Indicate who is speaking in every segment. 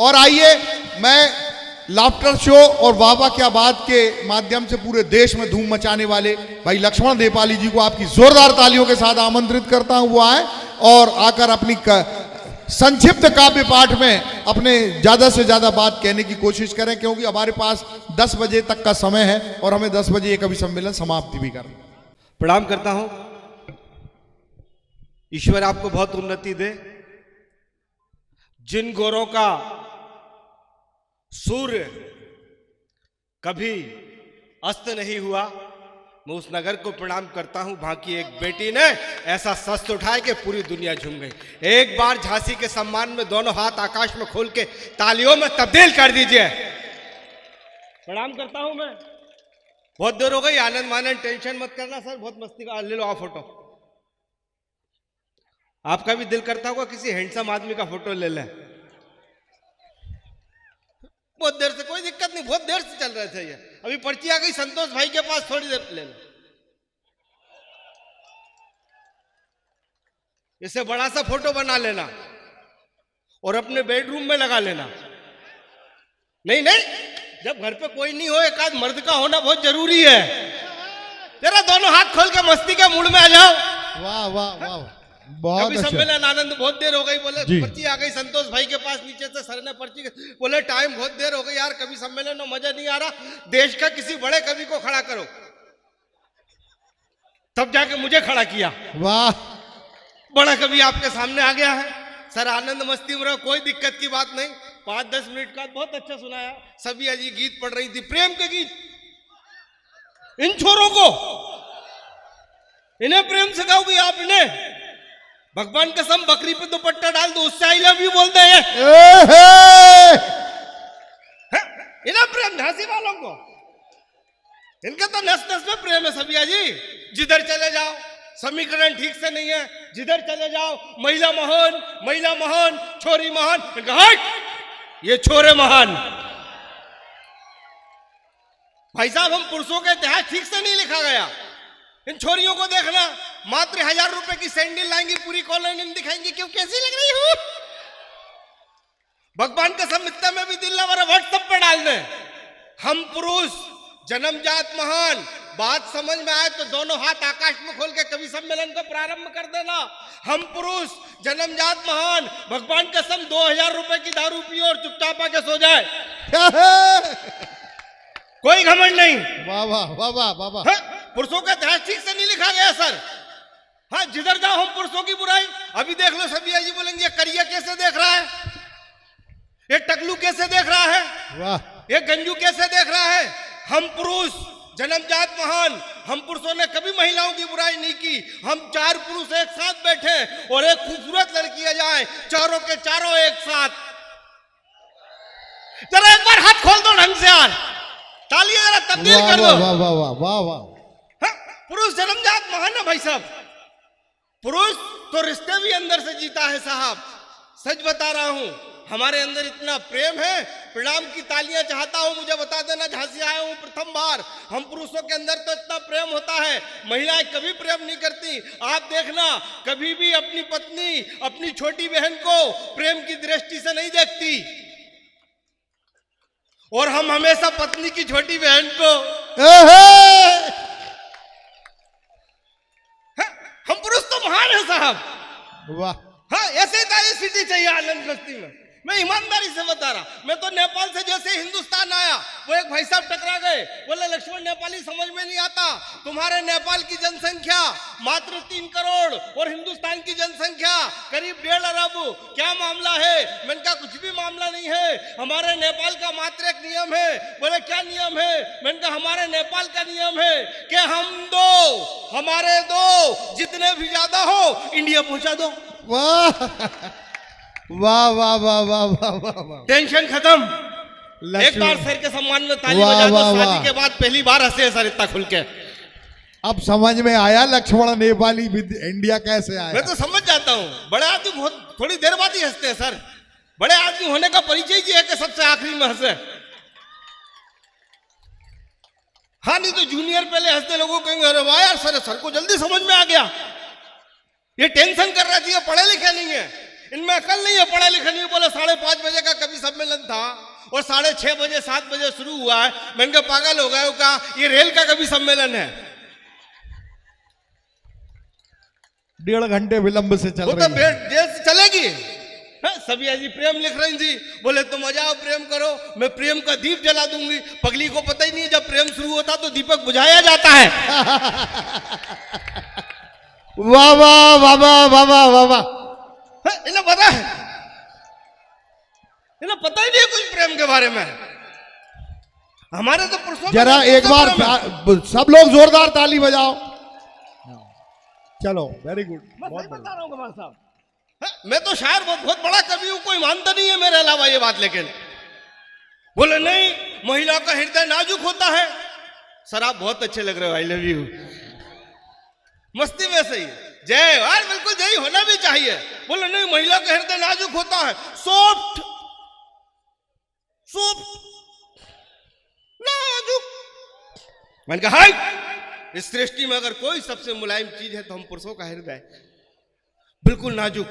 Speaker 1: और आइए मैं लाफ्टर शो और वाह वाह क्या बात के माध्यम से पूरे देश में धूम मचाने वाले भाई लक्ष्मण नेपाली जी को आपकी जोरदार तालियों के साथ आमंत्रित करता हूं। वो आए और आकर अपनी संक्षिप्त काव्य पाठ में अपने ज्यादा से ज्यादा बात कहने की कोशिश करें, क्योंकि हमारे पास 10 बजे तक का समय है और हमें 10 बजे ये कवि सम्मेलन समाप्ति भी करना।
Speaker 2: प्रणाम करता हूं। ईश्वर आपको बहुत उन्नति दे। जिन गोरों का सूर्य कभी अस्त नहीं हुआ, मैं उस नगर को प्रणाम करता हूं। वहां की एक बेटी ने ऐसा शस्त्र उठाया कि पूरी दुनिया झूम गई। एक बार झांसी के सम्मान में दोनों हाथ आकाश में खोल के तालियों में तब्दील कर दीजिए। प्रणाम करता हूं मैं। बहुत देर हो गई, आनंद मानंद टेंशन मत करना सर, बहुत मस्ती का। ले लो आ फोटो। आपका भी दिल करता होगा किसी हैंडसम आदमी का फोटो ले लें। बहुत देर से, कोई दिक्कत नहीं, बहुत देर से चल रहे थे ये। अभी पर्ची आ गई संतोष भाई के पास, थोड़ी देर ले लो। इससे बड़ा सा फोटो बना लेना और अपने बेडरूम में लगा लेना। नहीं नहीं, जब घर पे कोई नहीं हो, एक आध मर्द का होना बहुत जरूरी है। जरा दोनों हाथ खोल के मस्ती के मूड में आ जाओ।
Speaker 1: वाह वाह वाह, बहुत अच्छा।
Speaker 2: सम्मेलन आनंद। बहुत देर हो गई, बोले पर्ची आ गई संतोष भाई के पास, नीचे से सर ने पर्ची, बोले टाइम बहुत देर हो गई यार, कवि सम्मेलन में मजा नहीं आ रहा, देश का किसी बड़े कवि को खड़ा करो। तब जाके मुझे खड़ा किया।
Speaker 1: वाह,
Speaker 2: बड़ा कवि आपके सामने आ गया है सर। आनंद मस्ती में रहो, कोई दिक्कत की बात नहीं। 5-10 मिनट का बहुत अच्छा सुनाया। सभी अजी गीत पढ़ रही थी, प्रेम के गीत। इन छोरों को, इन्हें प्रेम सिखाओगी आप? इन्हें भगवान कसम बकरी पे दुपट्टा डाल दो, उससे आई लव यू बोलते हैं। इन्हें प्रेम, झांसी वालों को, इनके तो नस नस में प्रेम है सबिया जी। जिधर चले जाओ समीकरण ठीक से नहीं है, जिधर चले जाओ महिला महान, महिला महान, छोरी महान। ये छोरे महान। भाई साहब, हम पुरुषों का इतिहास ठीक से नहीं लिखा गया। इन छोरियों को देखना, मात्र 1000 रुपए की सैंडल लाएंगी, पूरी कॉलोनी में दिखाएंगी क्यों कैसी लग रही हूं। भगवान का समित्ता में भी दिल ना हमारा व्हाट्सएप पे डाल दे। हम पुरुष जन्मजात महान। बात समझ में आए तो दोनों हाथ आकाश में खोल के कवि सम्मेलन को प्रारंभ कर देना। हम पुरुष जन्मजात महान। भगवान कसम 2000 रुपए की दारू पियो और चुपचाप आके सो जाए। कोई घमंड नहीं।
Speaker 1: वाह वाह वाह वाह वाह वाह।
Speaker 2: पुरुषों का इतिहास ठीक से नहीं लिखा गया सर। हाँ, जिधर जाओ हम पुरुषों की बुराई। अभी देख लो सभी जी बोलेंगे, करिया कैसे देख रहा है, ये टकलू कैसे देख रहा है,
Speaker 1: वाह,
Speaker 2: ये गंजू कैसे देख रहा है। हम पुरुष जन्मजात महान। हम पुरुषों ने कभी महिलाओं की बुराई नहीं की। हम 4 पुरुष एक साथ बैठे और एक खूबसूरत लड़की आ जाए, चारों के चारों एक साथ। जरा एक बार हाथ खोल दो ढंग से यार, तालियां जरा तब्दील कर दो।
Speaker 1: वाह वाह वाह वाह वाह।
Speaker 2: पुरुष जन्मजात महान है भाई साहब। पुरुष तो रिश्ते भी अंदर से जीता है साहब। सच बता रहा हूं, हमारे अंदर इतना प्रेम है। प्रणाम की तालियां चाहता हूं। मुझे बता देना, झांसी आया हूं प्रथम बार। हम पुरुषों के अंदर तो इतना प्रेम होता है, महिलाएं कभी प्रेम नहीं करती। आप देखना, कभी भी अपनी पत्नी, अपनी छोटी बहन को प्रेम की दृष्टि से नहीं देखती। और हम हमेशा पत्नी की छोटी बहन को, हम पुरुष तो महान है साहब।
Speaker 1: वाह।
Speaker 2: हाँ, ऐसे ही ताली सीटी चाहिए आनंद मस्ती में। मैं ईमानदारी से बता रहा, मैं तो नेपाल से जैसे हिंदुस्तान आया, वो एक भाई साहब टकरा गए, बोले लक्ष्मण नेपाली समझ में नहीं आता, तुम्हारे नेपाल की जनसंख्या मात्र 3 करोड़ और हिंदुस्तान की जनसंख्या करीब 1.5 अरब, क्या मामला है? मैंने कहा कुछ भी मामला नहीं है, हमारे नेपाल का मात्र एक नियम है। बोले क्या नियम है? मैंने कहा हमारे नेपाल का नियम है कि हम 2, हमारे 2, जितने भी ज्यादा हो इंडिया पहुंचा दो।
Speaker 1: वाह वाह वाह वाह वाह वाह वाह।
Speaker 2: टेंशन खत्म। एक बार सर के सम्मान में ताली बजा दो। शादी के बाद पहली बार हंसे सर इतना खुल के।
Speaker 1: अब समझ में आया लक्ष्मण नेपाली इंडिया कैसे आया।
Speaker 2: मैं तो समझ जाता हूँ, बड़े आदमी बहुत थोड़ी देर बाद ही हंसते हैं सर। बड़े आदमी होने का परिचय ही है कि सबसे आखिरी में हंसे। हाँ, नहीं तो जूनियर पहले हंसते लोगों को कहेंगे अरे वाह यार सर को जल्दी समझ में आ गया। ये टेंशन कर रहा थी, ये पढ़े लिखे नहीं है। इनमें अकल नहीं है, पढ़ा लिखा नहीं है। बोले 5:30 बजे का कभी सम्मेलन था और 6:30 बजे 7 बजे शुरू हुआ है। मैंने कहा पागल हो गए हो क्या, ये रेल का कभी सम्मेलन है?
Speaker 1: 1.5 घंटे विलंब से चल
Speaker 2: वो
Speaker 1: रही
Speaker 2: तो
Speaker 1: है।
Speaker 2: देर से चलेगी। सभी जी प्रेम लिख रही थी, बोले तुम आ जाओ प्रेम करो, मैं प्रेम का दीप जला दूंगी। पगली को पता ही नहीं है जब प्रेम शुरू होता तो दीपक बुझाया जाता है।
Speaker 1: वाह वाह वाह वाह वाह वाह वाह वाह।
Speaker 2: इन्हें पता है, इन्हें पता ही नहीं है कुछ प्रेम के बारे में। हमारे तो पुरुषों
Speaker 1: जरा
Speaker 2: में
Speaker 1: एक बार सब लोग जोरदार ताली बजाओ। चलो वेरी गुड।
Speaker 2: मैं सही बता रहा हूँ कमाल साहब। मैं तो शायर बहुत बड़ा कवि हूं, कोई मानता नहीं है मेरे अलावा ये बात। लेकिन बोले नहीं, महिला का हृदय नाजुक होता है। सर आप बहुत अच्छे लग रहे हो, आई लव यू। मस्ती में सही, जय यार, बिल्कुल जय होना भी चाहिए। बोले नहीं, महिला का हृदय नाजुक होता है, सॉफ्ट सॉफ्ट नाजुक। मैंने कहा इस सृष्टि में अगर कोई सबसे मुलायम चीज है तो हम पुरुषों का हृदय, बिल्कुल नाजुक।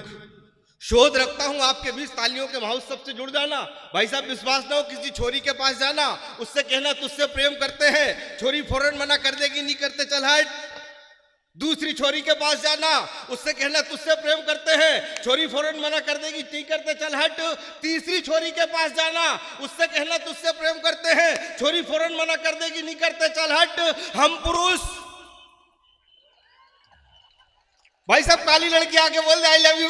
Speaker 2: शोध रखता हूं आपके बीच, तालियों के महोत्सव से जुड़ जाना। भाई साहब विश्वास ना हो, किसी छोरी के पास जाना, उससे कहना तुझसे प्रेम करते हैं, छोरी फौरन मना कर देगी, नहीं करते चल हट। दूसरी छोरी के पास जाना, उससे कहना तुझसे प्रेम करते हैं, छोरी फौरन मना कर देगी, नहीं करते चल हट। तीसरी छोरी के पास जाना, उससे कहना तुझसे प्रेम करते हैं, छोरी फौरन मना कर देगी, नहीं करते चल हट। हम पुरुष, भाई साहब काली लड़की आके बोल दे आई लव यू,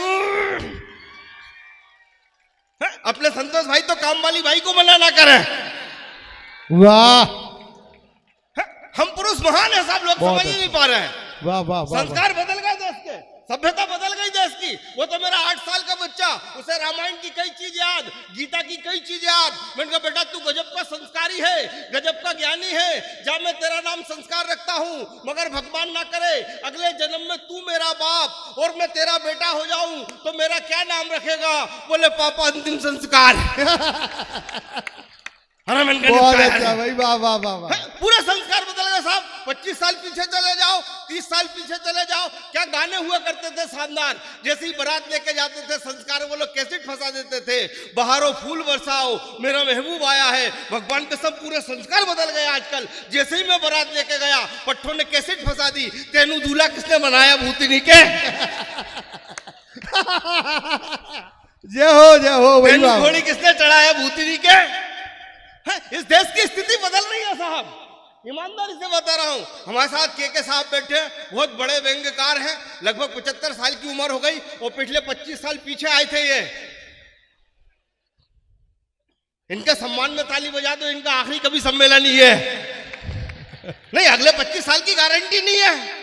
Speaker 2: अपने संतोष भाई तो काम वाली भाई को मना ना करें।
Speaker 1: वाह,
Speaker 2: हम पुरुष महान है साहब, लोग समझ ही नहीं पा रहे हैं।
Speaker 1: वाह वाह वाह।
Speaker 2: संस्कार बदल गए देश के, सभ्यता बदल गई देश की। वो तो मेरा 8 साल का बच्चा, उसे रामायण की कई चीज याद, गीता की कई चीज याद। मैंने कहा बेटा तू गजब का संस्कारी है, गजब का ज्ञानी है, जा मैं तेरा नाम संस्कार रखता हूं, मगर भगवान ना करे अगले जन्म में तू मेरा बाप और मैं तेरा बेटा हो जाऊं तो मेरा क्या नाम रखेगा? बोले पापा अंतिम संस्कार। अरे मैंने कहा
Speaker 1: भाई वाह वाह वाह वाह।
Speaker 2: पूरे संस्कार बदल गए साहब। 25 साल पीछे चले जाओ, 30 साल पीछे चले जाओ, क्या गाने हुआ करते थे शानदार। जैसे ही बारात लेके जाते थे संस्कार वो लोग कैसेट फंसा देते थे, बहारो फूल बरसाओ मेरा महबूब आया है। भगवान के सब पूरे संस्कार बदल गए आजकल। जैसे ही मैं बारात लेके गया पट्टों ने कैसेट फंसा दी, तेनू दूल्हा किसने बनाया भूतनी के।
Speaker 1: जय हो भाई वाह।
Speaker 2: घोड़ी किसने चढ़ाया भूतनी के। इस देश की स्थिति बदल रही है साहब, ईमानदारी से बता रहा हूं। हमारे साथ के साहब बैठे, बहुत बड़े व्यंग्यकार हैं, लगभग 75 साल की उम्र हो गई और पिछले 25 साल पीछे आए थे ये। इनके सम्मान में ताली बजा दो, इनका आखिरी कभी सम्मेलन ही है। नहीं, अगले 25 साल की गारंटी नहीं है।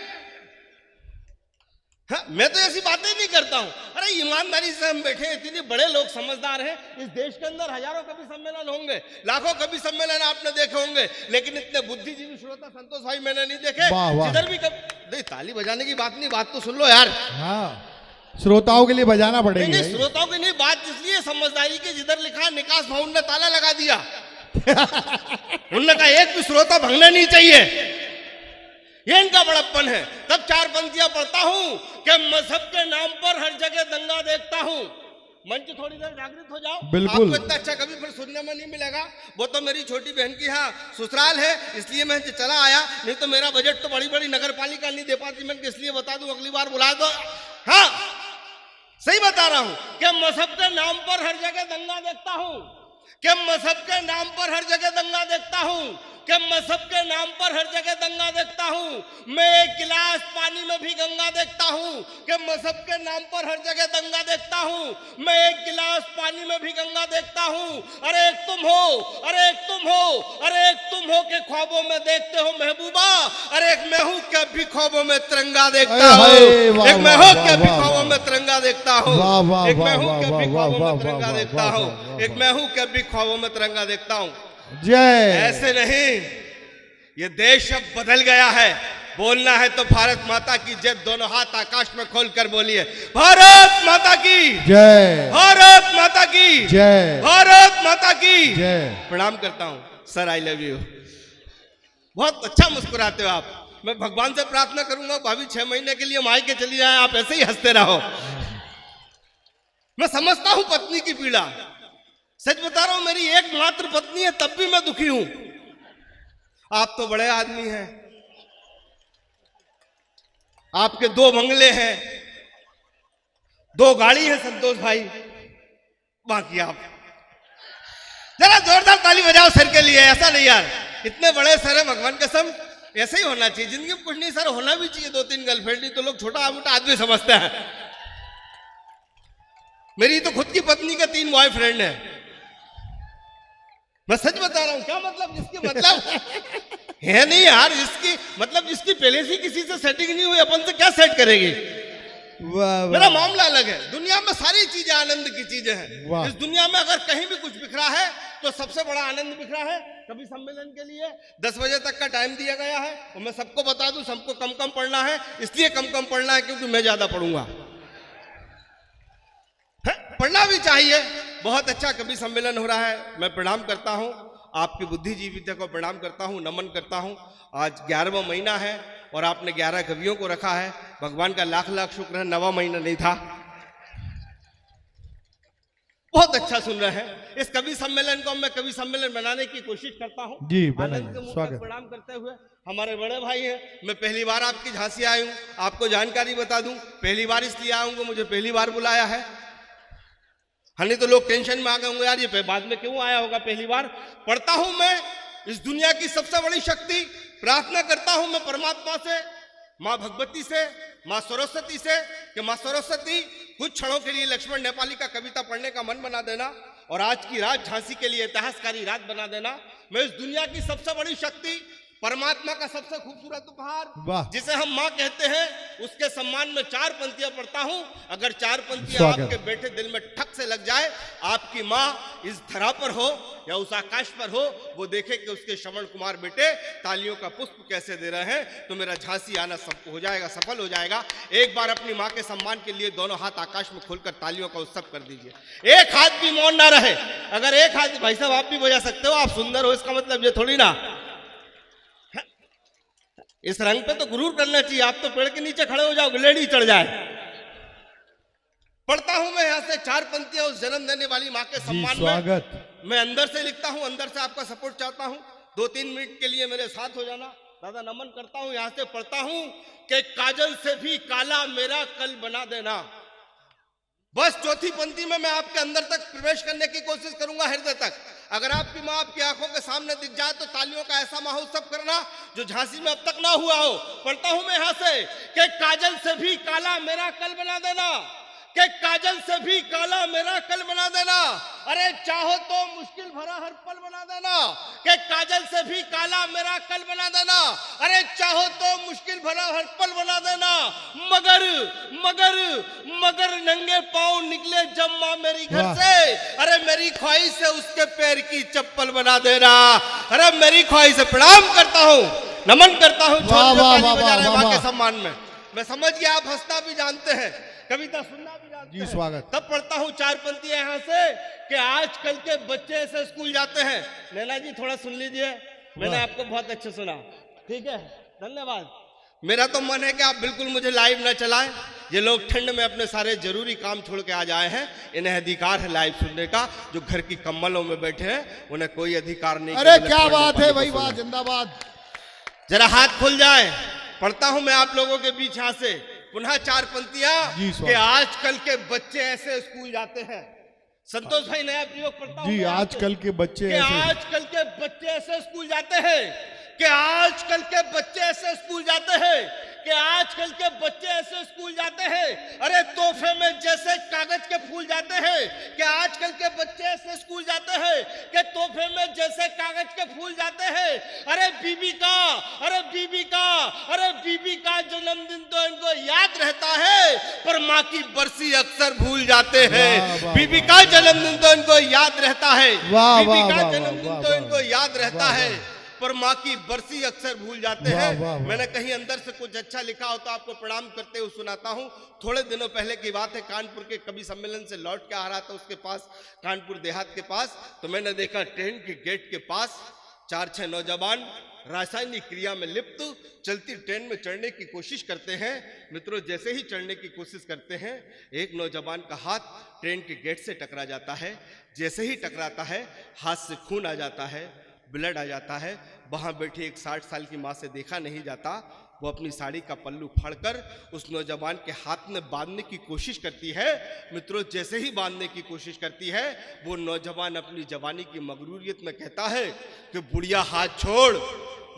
Speaker 2: हाँ, मैं तो ऐसी बातें नहीं करता हूं। अरे ईमानदारी से हम बैठे, इतने बड़े लोग समझदार हैं। इस देश के अंदर हजारों कभी सम्मेलन होंगे, लाखों कभी सम्मेलन आपने देखे होंगे, लेकिन इतने बुद्धिजीवी श्रोता संतोष भाई मैंने नहीं देखे। जिधर भी कभी ताली बजाने की बात नहीं, बात तो सुन लो यार।
Speaker 1: हाँ, श्रोताओं के लिए बजाना पड़ेगा।
Speaker 2: नहीं, श्रोताओं की नहीं बात, इसलिए समझदारी की। जिधर लिखा निकास भवन ने ताला लगा दिया। उन्होंने कहा एक भी श्रोता भंगना नहीं चाहिए, ये इनका बड़प्पन है। तब 4 पंक्तियां पढ़ता हूं कि मजहब के नाम पर हर जगह दंगा देखता हूं। मंच थोड़ी देर जागृत हो जाओ,
Speaker 1: बिल्कुल।
Speaker 2: आपको इतना अच्छा कभी फिर सुनने में नहीं मिलेगा। वो तो मेरी छोटी बहन की यहाँ ससुराल है, इसलिए मैं चला आया, नहीं तो मेरा बजट तो बड़ी बड़ी नगर पालिका नहीं दे पाती। मैं इसलिए बता दूं, अगली बार बुला दो। हाँ सही बता रहा हूं कि मजहब के नाम पर हर जगह दंगा देखता हूं, कि मजहब के नाम पर हर जगह दंगा देखता हूं, कि मजहब के नाम पर हर जगह दंगा देखता हूं। मैं एक गिलास पानी में भी गंगा देखता हूं, कि मजहब के नाम पर हर जगह दंगा देखता हूं। मैं एक गिलास पानी में भी गंगा देखता हूं। अरे एक तुम हो, अरे एक तुम हो, अरे एक तुम हो के ख्वाबों में देखते हो महबूबा। अरे एक मैं हूं के भी ख्वाबों में तिरंगा देखता हूं, एक मैं हूं के भी ख्वाबों में तिरंगा देखता हूं, एक मैं हूं के भी ख्वाबों में तिरंगा देखता हूं, एक मैं हूं के भी ख्वाबों में तिरंगा देखता हूं।
Speaker 1: जय।
Speaker 2: ऐसे नहीं, ये देश अब बदल गया है। बोलना है तो भारत माता की जय, दोनों हाथ आकाश में खोलकर बोलिए भारत माता की जय, भारत माता की जय, भारत माता की जय। प्रणाम करता हूं सर, आई लव यू। बहुत अच्छा मुस्कुराते हो आप। मैं भगवान से प्रार्थना करूंगा भाभी 6 महीने के लिए मायके चली जाए, आप ऐसे ही हंसते रहो। मैं समझता हूं पत्नी की पीड़ा। सच बता रहा हूं, मेरी एकमात्र पत्नी है, तब भी मैं दुखी हूं। आप तो बड़े आदमी हैं, आपके 2 बंगले हैं, 2 गाड़ी है संतोष भाई, बाकी आप जरा जोरदार ताली बजाओ सर के लिए। ऐसा नहीं यार, इतने बड़े सर है, भगवान कसम ऐसे ही होना चाहिए जिंदगी में। कुछ नहीं सर, होना भी चाहिए 2-3 गर्लफ्रेंड, नहीं तो लोग छोटा मोटा आदमी समझते हैं। मेरी तो खुद की पत्नी के 3 बॉयफ्रेंड है। मैं सच बता रहा हूं। क्या मतलब? जिसकी मतलब है नहीं यार, जिसकी मतलब जिसकी पहले से किसी से सेटिंग नहीं हुई, अपन से क्या सेट करेगी? मेरा मामला अलग है। दुनिया में सारी चीजें आनंद की चीजें हैं। इस दुनिया में अगर कहीं भी कुछ बिखरा है तो सबसे बड़ा आनंद बिखरा है कवि सम्मेलन के लिए। 10 बजे तक का टाइम दिया गया है और मैं सबको बता दूं, सबको कम कम पढ़ना है। इसलिए कम कम पढ़ना है क्योंकि मैं ज्यादा पढ़ूंगा। पढ़ना भी चाहिए। बहुत अच्छा कवि सम्मेलन हो रहा है। मैं प्रणाम करता हूं आपकी बुद्धिजीविता को, प्रणाम करता हूं, नमन करता हूं। आज 11वां महीना है और आपने 11 कवियों को रखा है। भगवान का लाख लाख शुक्र है, 9वां महीना नहीं था। बहुत अच्छा सुन रहे हैं। इस कवि सम्मेलन को मैं कवि सम्मेलन बनाने की कोशिश करता हूं जी। आनंद के मुंह पर प्रणाम करते हुए। हमारे बड़े भाई हैं, मैं पहली बार आपकी झांसी आया हूं। आपको जानकारी बता दूं, पहली बार इसलिए आऊंगा, मुझे पहली बार बुलाया है। नहीं तो लोग टेंशन में आ गए होंगे, यार ये बाद में क्यों आया होगा पहली बार। पढ़ता हूं मैं इस दुनिया की सबसे बड़ी शक्ति, प्रार्थना करता हूं मैं परमात्मा से, माँ भगवती से, माँ सरस्वती से कि माँ सरस्वती कुछ क्षणों के लिए लक्ष्मण नेपाली का कविता पढ़ने का मन बना देना और आज की रात झांसी के लिए इतिहासकारी रात बना देना। मैं इस दुनिया की सबसे बड़ी शक्ति, परमात्मा का सबसे खूबसूरत उपहार जिसे हम माँ कहते हैं, उसके सम्मान में 4 पंक्तियां पढ़ता हूं। अगर 4 पंक्तियां आपके बेटे दिल में ठक से लग जाए, आपकी माँ इस धरा पर हो या उस आकाश पर हो, वो देखे कि उसके श्रवण कुमार बेटे तालियों का पुष्प कैसे दे रहे हैं, तो मेरा झांसी आना सब हो जाएगा, सफल हो जाएगा। एक बार अपनी माँ के सम्मान के लिए दोनों हाथ आकाश में खोलकर तालियों का उत्सव कर दीजिए। एक हाथ भी मौन ना रहे। अगर एक हाथ, भाई साहब आप भी बजा सकते हो, आप सुंदर हो, इसका मतलब ये थोड़ी ना। इस रंग पे तो गुरूर करना चाहिए। आप तो पेड़ के नीचे खड़े हो जाओ, गिलेड़ी चढ़ जाए। पढ़ता हूं मैं यहां से 4 पंक्तियां उस जन्म देने वाली मां के सम्मान में। मैं अंदर से लिखता हूं, अंदर से आपका सपोर्ट चाहता हूं। 2-3 मिनट के लिए मेरे साथ हो जाना। दादा नमन करता हूं। यहां से पढ़ता हूं कि काजल से भी काला मेरा कल बना देना। बस चौथी पंक्ति में मैं आपके अंदर तक प्रवेश करने की कोशिश करूंगा, हृदय तक। अगर आपकी माँ आपकी आंखों के सामने दिख जाए तो तालियों का ऐसा महोत्सव करना जो झांसी में अब तक ना हुआ हो। पढ़ता हूं मैं यहां से कि काजल से भी काला मेरा कल बना देना, कि काजल से भी काला मेरा कल बना देना। अरे चाहो तो मुश्किल भरा हर पल बना देना, कि काजल से भी काला मेरा कल बना देना। अरे चाहो तो मुश्किल भरा हर पल बना देना। मगर मगर मगर नंगे पांव निकले जब माँ मेरी घर से, अरे मेरी ख्वाहिश से उसके पैर की चप्पल बना देना। अरे मेरी ख्वाहिश से प्रणाम करता हूँ, नमन करता हूँ, ताली बजा रहे माँ के सम्मान में। मैं समझ गया आप हंसना भी जानते हैं, कविता सुनना भी जानते हैं। स्वागत। तब पढ़ता हूँ 4 पंक्तियां यहाँ से कि आजकल के बच्चे ऐसे स्कूल जाते हैं। नैना जी थोड़ा सुन लीजिए, मैंने आपको बहुत अच्छे सुना, ठीक है, धन्यवाद। मेरा तो मन है कि आप बिल्कुल मुझे लाइव ना चलाएं। ये लोग ठंड में अपने सारे जरूरी काम छोड़ के आज आए हैं, इन्हें अधिकार है लाइव सुनने का। जो घर की कम्बलों में बैठे हैं उन्हें कोई अधिकार नहीं।
Speaker 1: अरे क्या बात है भाई, वाह, जिंदाबाद।
Speaker 2: जरा हाथ खुल जाए। पढ़ता हूं मैं आप लोगों के बीच यहां से पुनः 4 पंक्तियां कि आजकल के बच्चे ऐसे स्कूल जाते हैं। संतोष भाई नया प्रयोग करता हूं
Speaker 1: जी। आजकल के बच्चे
Speaker 2: आजकल के बच्चे ऐसे स्कूल जाते हैं, कि आजकल के बच्चे ऐसे स्कूल जाते हैं, कि आजकल के बच्चे ऐसे स्कूल जाते हैं। अरे तोहफे में जैसे कागज के फूल जाते हैं, कि आजकल के बच्चे ऐसे स्कूल जाते हैं, कि तोहफे में जैसे कागज के फूल जाते हैं। अरे बीबी का, अरे बीबी का, अरे बीबी का जन्मदिन तो इनको याद रहता है, पर माँ की बरसी अक्सर भूल जाते हैं। बीबी का जन्मदिन तो इनको याद रहता है, बीबी का जन्मदिन तो इनको याद रहता है, पर माँ की बरसी अक्सर भूल जाते हैं। मैंने कहीं अंदर से कुछ अच्छा लिखा हो तो आपको प्रणाम करते हुए सुनाता हूँ। थोड़े दिनों पहले की बात है, कानपुर के कवि सम्मेलन से लौट के आ रहा था उसके पास, कानपुर देहात के पास, तो मैंने देखा ट्रेन के गेट के पास 4-6 नौजवान रासायनिक क्रिया में लिप्त चलती ट्रेन में चढ़ने की कोशिश करते हैं। मित्रों, जैसे ही चढ़ने की कोशिश करते हैं, एक नौजवान का हाथ ट्रेन के गेट से टकरा जाता है। जैसे ही टकराता है, हाथ से खून आ जाता है, ब्लड आ जाता है। वहां बैठी एक 60 साल की माँ से देखा नहीं जाता। वो अपनी साड़ी का पल्लू फाड़कर उस नौजवान के हाथ में बांधने की कोशिश करती है। मित्रों, जैसे ही बांधने की कोशिश करती है, वो नौजवान अपनी जवानी की मगरूरियत में कहता है कि बुढ़िया हाथ छोड़,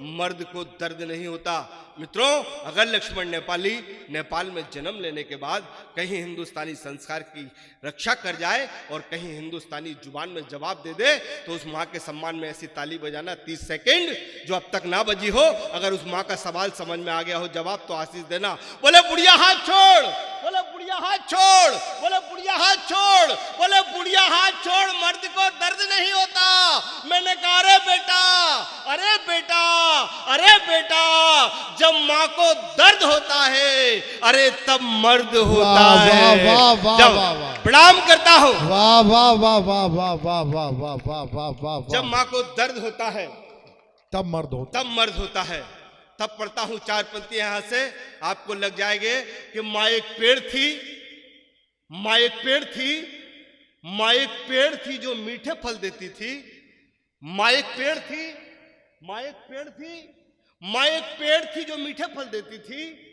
Speaker 2: मर्द को दर्द नहीं होता। मित्रों, अगर लक्ष्मण नेपाली नेपाल में जन्म लेने के बाद कहीं हिंदुस्तानी संस्कार की रक्षा कर जाए और कहीं हिंदुस्तानी जुबान में जवाब दे दे, तो उस माँ के सम्मान में ऐसी ताली बजाना 30 सेकंड जो अब तक ना बजी हो। अगर उस माँ का सवाल समझ में आ गया हो जवाब, तो आशीष देना। बोले बुढ़िया हाथ छोड़, बोले बुढ़िया हाथ छोड़, बोले बुढ़िया हाथ छोड़, बोले बुढ़िया हाथ छोड़, मर्द को दर्द नहीं होता। मैंने कहा अरे बेटा, अरे बेटा, अरे बेटा, जब माँ को दर्द होता है, अरे तब मर्द होता है। जब प्रणाम करता हूँ,
Speaker 1: वाह वाह वाह वाह वाह वाह वाह वाह वाह वाह वाह।
Speaker 2: जब माँ को दर्द होता है
Speaker 1: तब मर्द होता,
Speaker 2: तब मर्द होता है। तब पढ़ता हूं 4 पंक्तियां यहां से, आपको लग जाएंगे कि माँ एक पेड़ थी, माँ एक पेड़ थी, माँ एक पेड़ थी जो मीठे फल देती थी। माँ एक पेड़ थी, माँ एक पेड़ थी, माँ एक पेड़ थी जो मीठे फल देती थी।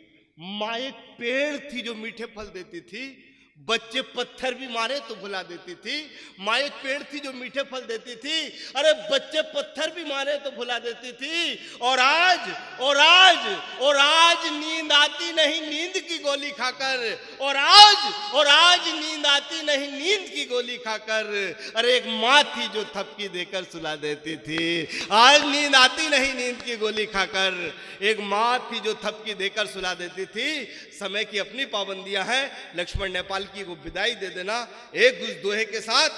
Speaker 2: माँ एक पेड़ थी जो मीठे फल देती थी। बच्चे पत्थर भी मारे तो भुला देती थी। माँ एक पेड़ थी जो मीठे फल देती थी, अरे बच्चे पत्थर भी मारे तो भुला देती थी। और आज और आज और आज नींद आती नहीं नींद की गोली खाकर, और आज नींद आती नहीं नींद की गोली खाकर। अरे एक माँ थी जो थपकी देकर सुला देती थी, आज नींद आती नहीं नींद की गोली खाकर। एक माँ थी जो थपकी देकर सुला देती थी। समय की अपनी पाबंदियां हैं। लक्ष्मण नेपाल की को विदाई दे देना एक उस दोहे के साथ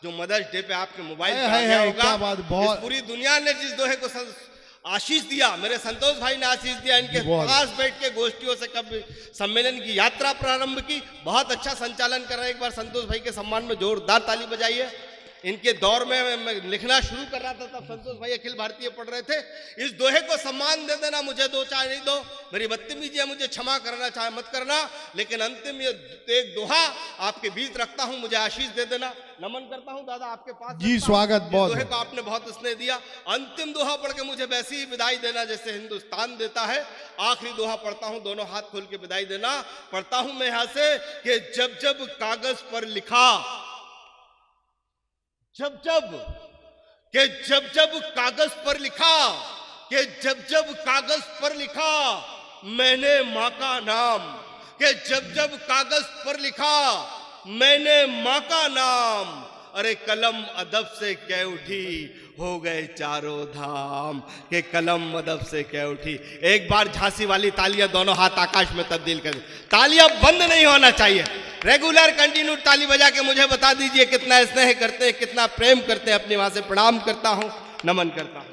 Speaker 2: जो मदर्स डे पे आपके मोबाइल पे आ गया होगा। इस पूरी दुनिया ने जिस दोहे को आशीष दिया, मेरे संतोष भाई ने आशीष दिया, इनके पास बैठ के गोष्ठियों से कब सम्मेलन की यात्रा प्रारंभ की। बहुत अच्छा संचालन कर रहे हैं। एक बार संतोष भाई के सम्मान में जोरदार ताली बजाइए। इनके दौर में मैं लिखना शुरू कर रहा था, तब संतोष भाई अखिल भारतीय पढ़ रहे थे। इस दोहे को सम्मान दे देना, मुझे दो चाहे नहीं दो, मेरी बदतमीजी है, मुझे क्षमा करना चाहे मत करना, लेकिन अंतिम ये एक दोहा आपके बीच रखता हूं, मुझे आशीष दे देना। नमन करता हूं दादा आपके पास
Speaker 1: जी, स्वागत। बहुत
Speaker 2: दोहे को आपने बहुत स्नेह दिया। अंतिम दोहा पढ़ के मुझे वैसी ही विदाई देना जैसे हिंदुस्तान देता है। आखिरी दोहा पढ़ता हूं, दोनों हाथ खोल के विदाई देना। पढ़ता हूं मैं यहां से कि जब जब कागज पर लिखा, जब जब कागज पर लिखा, कि जब जब कागज पर लिखा मैंने माँ का नाम, कि जब कागज पर लिखा मैंने माँ का नाम, अरे कलम अदब से कह उठी हो गए चारों धाम, के कलम अदब से कह उठी। एक बार झांसी वाली तालियां दोनों हाथ आकाश में तब्दील कर, तालियां बंद नहीं होना चाहिए, रेगुलर कंटिन्यू ताली बजा के मुझे बता दीजिए कितना स्नेह करते हैं, कितना प्रेम करते हैं अपनी मां से। प्रणाम करता हूं, नमन करता हूं।